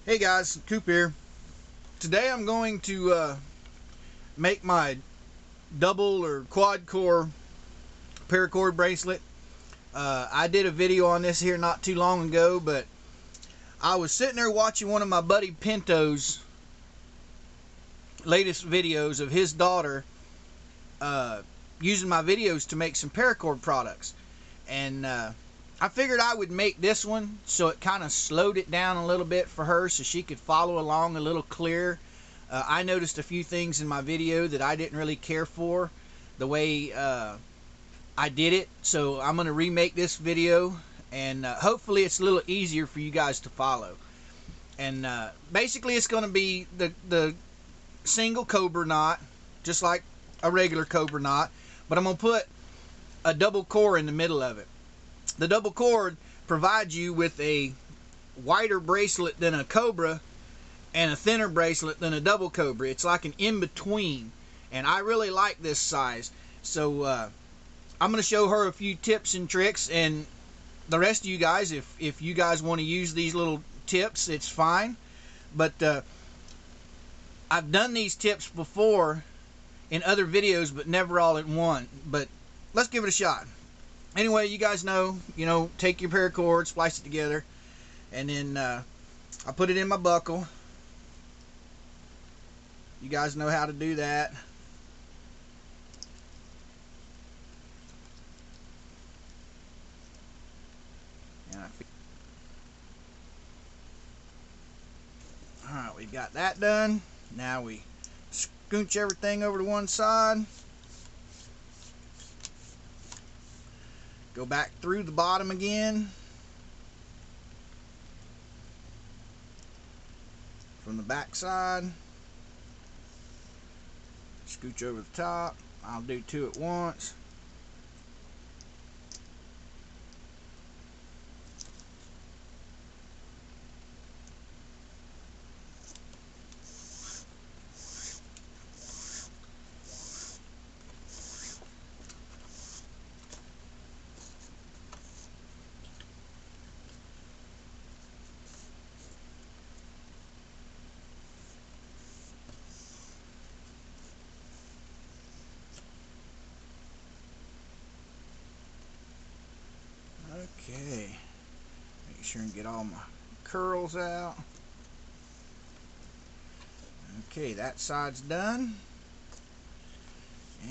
Hey guys, Coop here. Today I'm going to make my double or quad core paracord bracelet. I did a video on this here not too long ago, but I was sitting there watching one of my buddy Pinto's latest videos of his daughter using my videos to make some paracord products, and I figured I would make this one so it kind of slowed it down a little bit for her so she could follow along a little clearer. I noticed a few things in my video that I didn't really care for the way I did it, so I'm going to remake this video, and hopefully it's a little easier for you guys to follow. And basically it's going to be the single Cobra knot, just like a regular Cobra knot, but I'm going to put a double core in the middle of it. The double cord provides you with a wider bracelet than a Cobra and a thinner bracelet than a double Cobra. It's like an in-between, and I really like this size. So I'm going to show her a few tips and tricks, and the rest of you guys, if you guys want to use these little tips, it's fine. But I've done these tips before in other videos, but never all in one. But let's give it a shot. Anyway, you guys know, take your paracord, splice it together, and then I put it in my buckle. You guys know how to do that. Alright, we've got that done. Now we scooch everything over to one side. Go back through the bottom again. From the back side. Scooch over the top. I'll do two at once. Okay, make sure and get all my curls out. Okay, that side's done,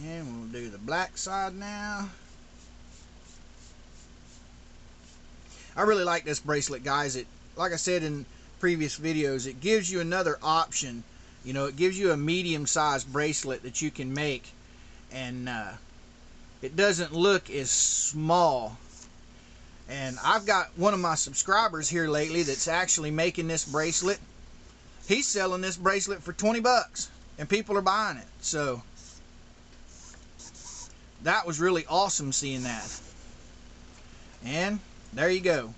and we'll do the black side now. I really like this bracelet, guys. It, like I said in previous videos, it gives you another option. It gives you a medium-sized bracelet that you can make, and it doesn't look as small. And I've got one of my subscribers here lately that's actually making this bracelet. He's selling this bracelet for 20 bucks, and people are buying it. So that was really awesome seeing that. And there you go.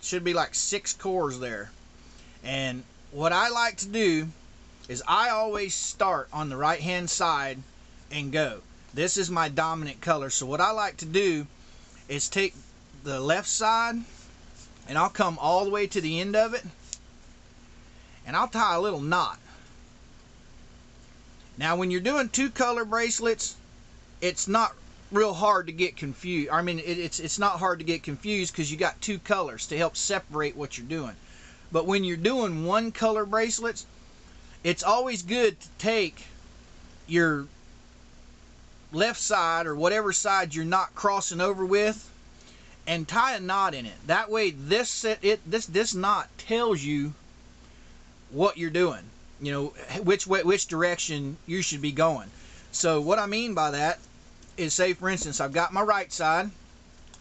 Should be like 6 cores there. And what I like to do is I always start on the right hand side and go. This is my dominant color. So what I like to do is take the left side, and I'll come all the way to the end of it, and I'll tie a little knot. Now when you're doing 2 color bracelets, it's not real hard to get confused. I mean, it's not hard to get confused because you got 2 colors to help separate what you're doing. But when you're doing 1 color bracelets, it's always good to take your left side or whatever side you're not crossing over with and tie a knot in it. That way this knot tells you what you're doing, which direction you should be going. So what I mean by that is, say for instance, I've got my right side,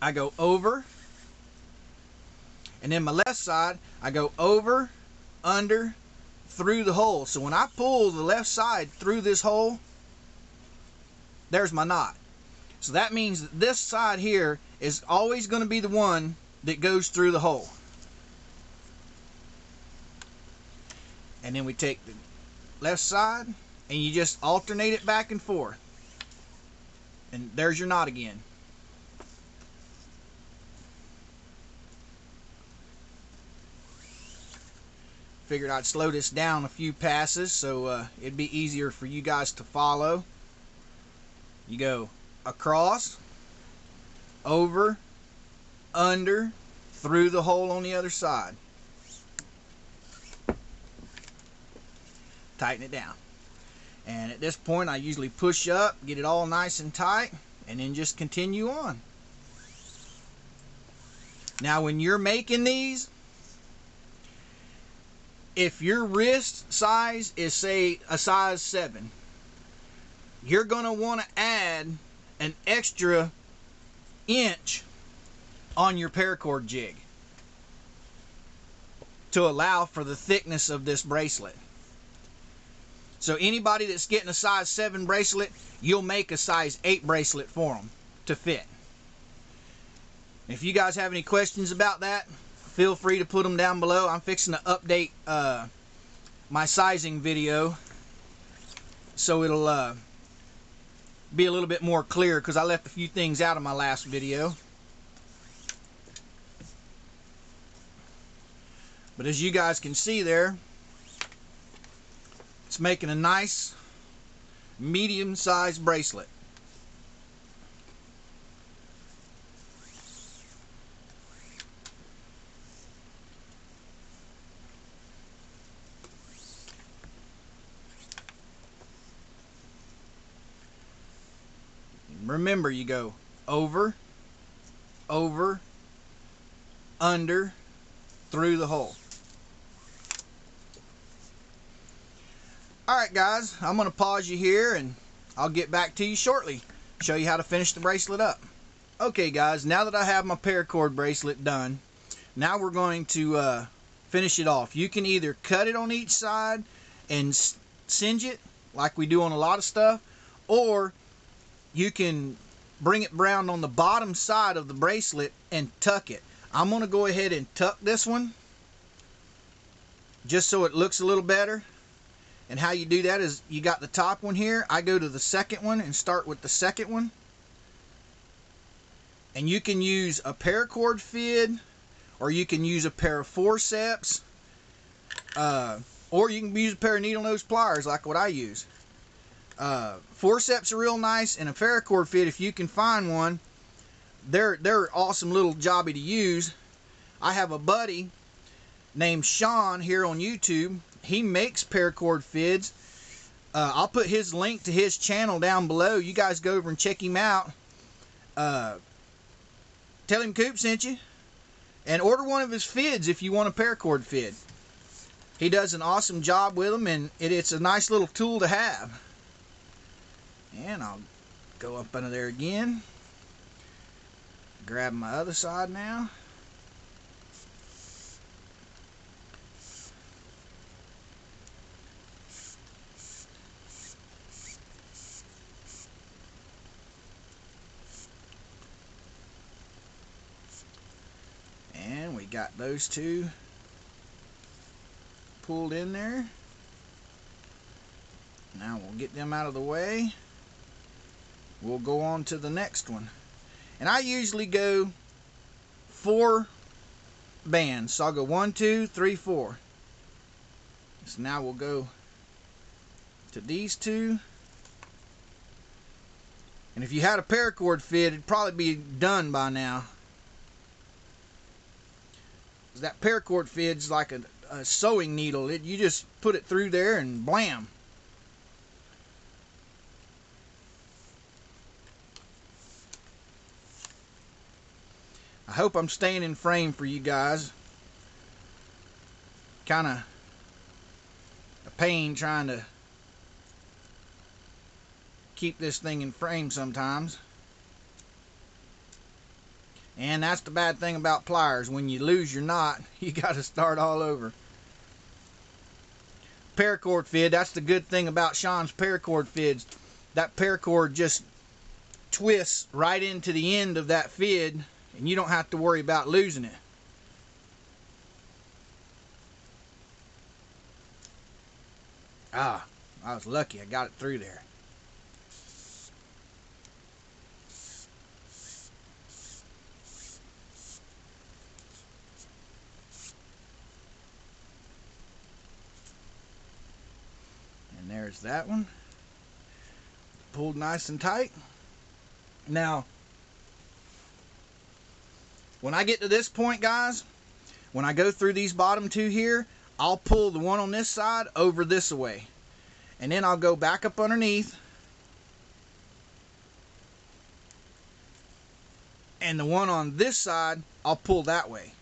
I go over, and then my left side I go over, under, through the hole. So when I pull the left side through this hole, there's my knot. So that means that this side here is always going to be the one that goes through the hole. And then we take the left side and you just alternate it back and forth. And there's your knot again. Figured I'd slow this down a few passes so it'd be easier for you guys to follow. You go across, over, under, through the hole on the other side. Tighten it down. And at this point, I usually push up, get it all nice and tight, and then just continue on. Now, when you're making these, if your wrist size is, say, a size 7, you're going to want to add an extra inch on your paracord jig to allow for the thickness of this bracelet. So anybody that's getting a size 7 bracelet, you'll make a size 8 bracelet for them to fit. If you guys have any questions about that, feel free to put them down below. I'm fixing to update my sizing video so it'll be a little bit more clear, because I left a few things out of my last video. But as you guys can see there, it's making a nice medium-sized bracelet. Remember, you go over, over, under, through the hole. Alright guys, I'm going to pause you here and I'll get back to you shortly. Show you how to finish the bracelet up. Okay guys, now that I have my paracord bracelet done, now we're going to finish it off. You can either cut it on each side and singe it like we do on a lot of stuff, or you can bring it round on the bottom side of the bracelet and tuck it. I'm going to go ahead and tuck this one just so it looks a little better. And how you do that is, you got the top one here. I go to the second one and start with the second one. And you can use a paracord fid, or you can use a pair of forceps, or you can use a pair of needle nose pliers like what I use. Forceps are real nice, and a paracord fid, if you can find one, they're awesome little jobby to use. I have a buddy named Sean here on YouTube. He makes paracord fids. I'll put his link to his channel down below. You guys go over and check him out. Tell him Coop sent you, and order one of his fids if you want a paracord fid. He does an awesome job with them, and it's a nice little tool to have. And I'll go up under there again. Grab my other side now. And we got those two pulled in there. Now we'll get them out of the way. We'll go on to the next one. And I usually go 4 bands. So I'll go 1, 2, 3, 4. So now we'll go to these two. And if you had a paracord fid, it'd probably be done by now. That paracord fid's like a sewing needle. You just put it through there and blam. I hope I'm staying in frame for you guys. Kind of a pain trying to keep this thing in frame sometimes. And that's the bad thing about pliers. When you lose your knot, you got to start all over. Paracord fid, that's the good thing about Sean's paracord fids. That paracord just twists right into the end of that fid, and you don't have to worry about losing it. Ah, I was lucky I got it through there. There's that one. Pulled nice and tight. Now, when I get to this point, guys, when I go through these bottom two here, I'll pull the one on this side over this way. And then I'll go back up underneath. And the one on this side, I'll pull that way.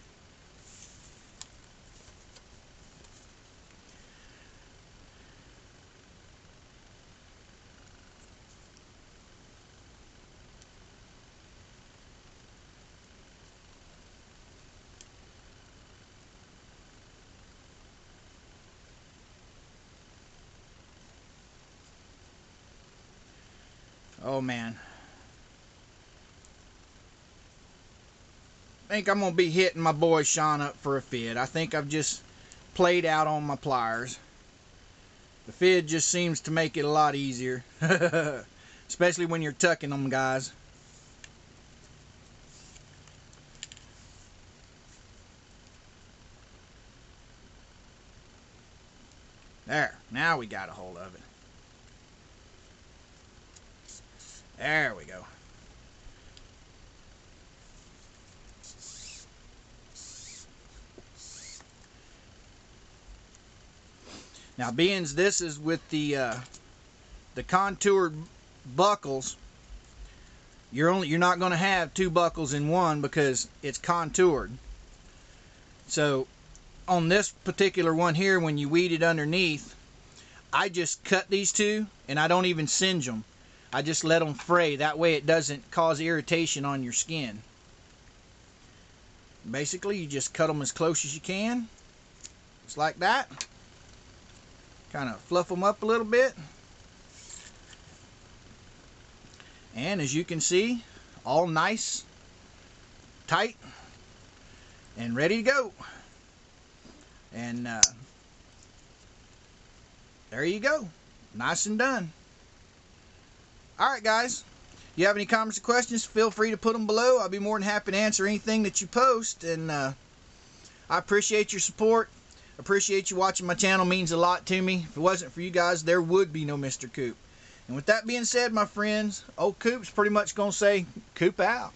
Oh man. I think I'm going to be hitting my boy Sean up for a fid. I think I've just played out on my pliers. The fid just seems to make it a lot easier. Especially when you're tucking them, guys. There. Now we got a hold of it. There we go. Now, being this is with the contoured buckles, you're not going to have two buckles in one because it's contoured. So, on this particular one here, when you weed it underneath, I just cut these two and I don't even singe them. I just let them fray. That way it doesn't cause irritation on your skin. Basically, you just cut them as close as you can. Just like that. Kind of fluff them up a little bit. And as you can see, all nice, tight, and ready to go. And there you go. Nice and done. Alright guys, if you have any comments or questions, feel free to put them below. I'll be more than happy to answer anything that you post. And I appreciate your support. Appreciate you watching my channel. Means a lot to me. If it wasn't for you guys, there would be no Mr. Coop. And with that being said, my friends, old Coop's pretty much going to say, Coop out.